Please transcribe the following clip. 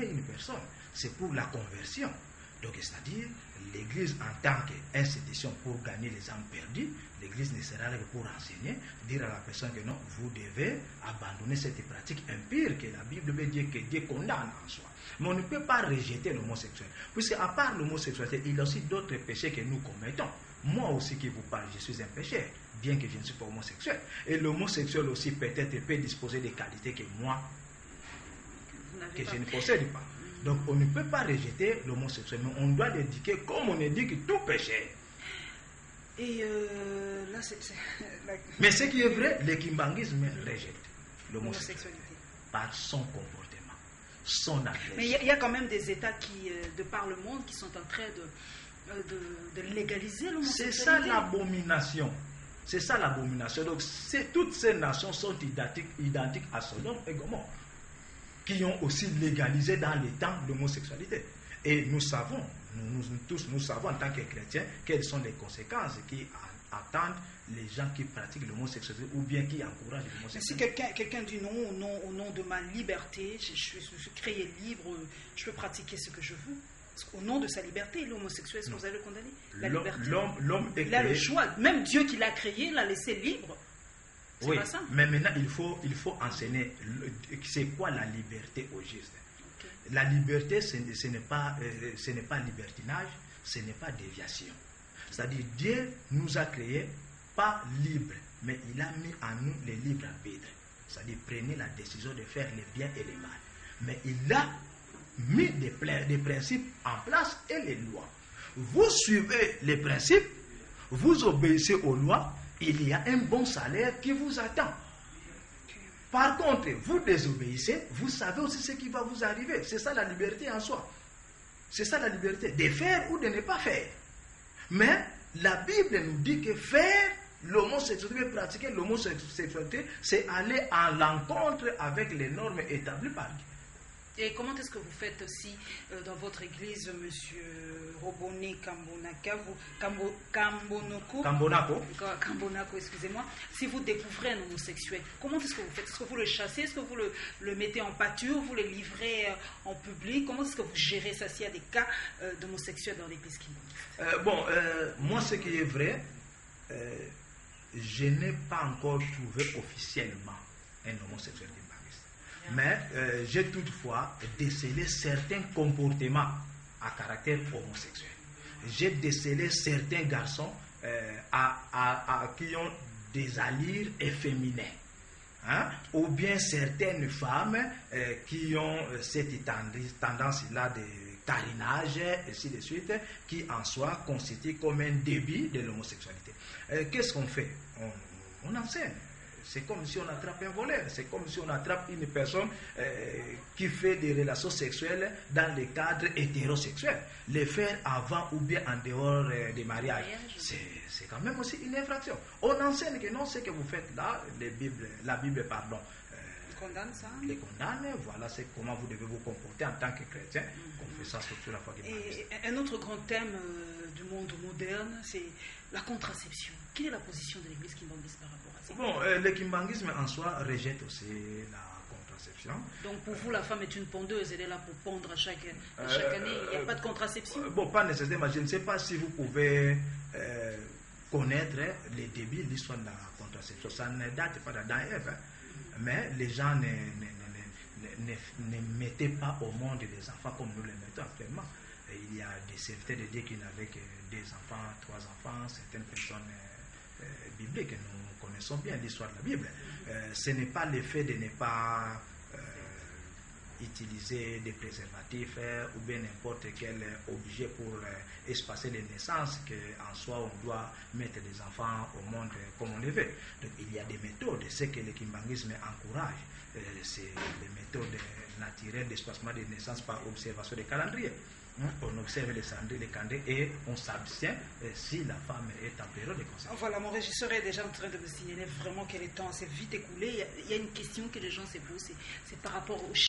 une personne, c'est pour la conversion. Donc, c'est-à-dire, l'Église en tant qu'institution pour gagner les âmes perdues, l'Église ne sera là que pour enseigner, dire à la personne que non, vous devez abandonner cette pratique impure que la Bible veut dire que Dieu condamne en soi. Mais on ne peut pas rejeter l'homosexuel, puisque à part l'homosexualité, il y a aussi d'autres péchés que nous commettons. Moi aussi qui vous parle, je suis un pécheur, bien que je ne suis pas homosexuel. Et l'homosexuel aussi peut-être peut disposer des qualités que moi, que je ne possède pas. Donc on ne peut pas rejeter l'homosexuel, mais on doit l'éduquer comme on éduque tout péché. Et là, Mais ce qui est vrai, le kimbanguisme rejette l'homosexualité par son comportement, son agression. Mais il y a quand même des États qui, de par le monde, qui sont en train de légaliser l'homosexualité. C'est ça l'abomination. C'est ça l'abomination. Donc toutes ces nations sont identiques à Sodome et Gomorrhe, qui ont aussi légalisé dans les temps l'homosexualité. Et nous savons, nous tous, nous savons en tant que chrétiens, quelles sont les conséquences qui attendent les gens qui pratiquent l'homosexualité ou bien qui encouragent l'homosexualité. Si quelqu'un dit non, au nom de ma liberté, je suis créé libre, je peux pratiquer ce que je veux. Au nom de sa liberté, l'homosexuel, est-ce que vous allez le condamner? La liberté. L'homme est il a le choix. Même Dieu qui l'a créé l'a laissé libre. Oui, pas ça. Mais maintenant, il faut enseigner c'est quoi la liberté au juste. Okay. La liberté, ce n'est pas libertinage, ce n'est pas déviation. C'est-à-dire, Dieu nous a créés pas libres, mais il a mis en nous les libres arbitres. C'est-à-dire, prenez la décision de faire le bien et le mal. Mais il a mis des principes en place et les lois. Vous suivez les principes, vous obéissez aux lois, il y a un bon salaire qui vous attend. Par contre, vous désobéissez, vous savez aussi ce qui va vous arriver. C'est ça la liberté en soi. C'est ça la liberté, de faire ou de ne pas faire. Mais la Bible nous dit que faire l'homosexualité, pratiquer l'homosexualité, c'est aller à l'encontre avec les normes établies par Dieu. Et comment est-ce que vous faites aussi dans votre église, monsieur Robone Kambonako, excusez-moi, si vous découvrez un homosexuel, comment est-ce que vous faites? Est-ce que vous le chassez? Est-ce que vous le mettez en pâture? Vous le livrez en public? Comment est-ce que vous gérez ça s'il y a des cas d'homosexuels dans l'église kimbanguiste? Moi, ce qui est vrai, je n'ai pas encore trouvé officiellement un homosexuel kimbanguiste. Mais j'ai toutefois décelé certains comportements à caractère homosexuel. J'ai décelé certains garçons qui ont des allures efféminées. Hein? Ou bien certaines femmes qui ont cette tendance-là de carinage, et ainsi de suite, qui en soi constitue comme un début de l'homosexualité. Qu'est-ce qu'on fait? On enseigne. C'est comme si on attrape un voleur, c'est comme si on attrape une personne qui fait des relations sexuelles dans le cadre hétérosexuel. Les faire avant ou bien en dehors des mariages, c'est quand même aussi une infraction. On enseigne que non, ce que vous faites là, la Bible, condamne ça. Les condamne, voilà c'est comment vous devez vous comporter en tant que chrétien, qu'on fait ça surtout la fois qu'il Et un autre grand thème du monde moderne, c'est la contraception. Quelle est la position de l'église kimbanguiste par rapport à ça? Bon, le kimbanguisme en soi rejette aussi la contraception. Donc pour vous, la femme est une pondeuse, elle est là pour pondre à chaque année, il n'y a pas de contraception? Bon, pas nécessairement, je ne sais pas si vous pouvez connaître les débuts de l'histoire de la contraception. Ça ne date pas d'Adam et Ève. Mais les gens ne mettaient pas au monde des enfants comme nous les mettons actuellement. Et il y a des serviteurs de Dieu qui n'avaient que 2 enfants, 3 enfants, certaines personnes bibliques. Nous connaissons bien l'histoire de la Bible. Ce n'est pas le fait de ne pas utiliser des préservatifs ou bien n'importe quel objet pour espacer les naissances qu'en soi on doit mettre des enfants au monde comme on le veut. Donc il y a des méthodes, ce que le kimbanguisme encourage, c'est les méthodes naturelles d'espacement des naissances par observation des calendriers. On observe les calendriers et on s'abstient si la femme est en période de conception. Voilà, mon régisseur est déjà en train de me signaler vraiment que le temps s'est vite écoulé. Il y a une question que les gens se posent, c'est par rapport au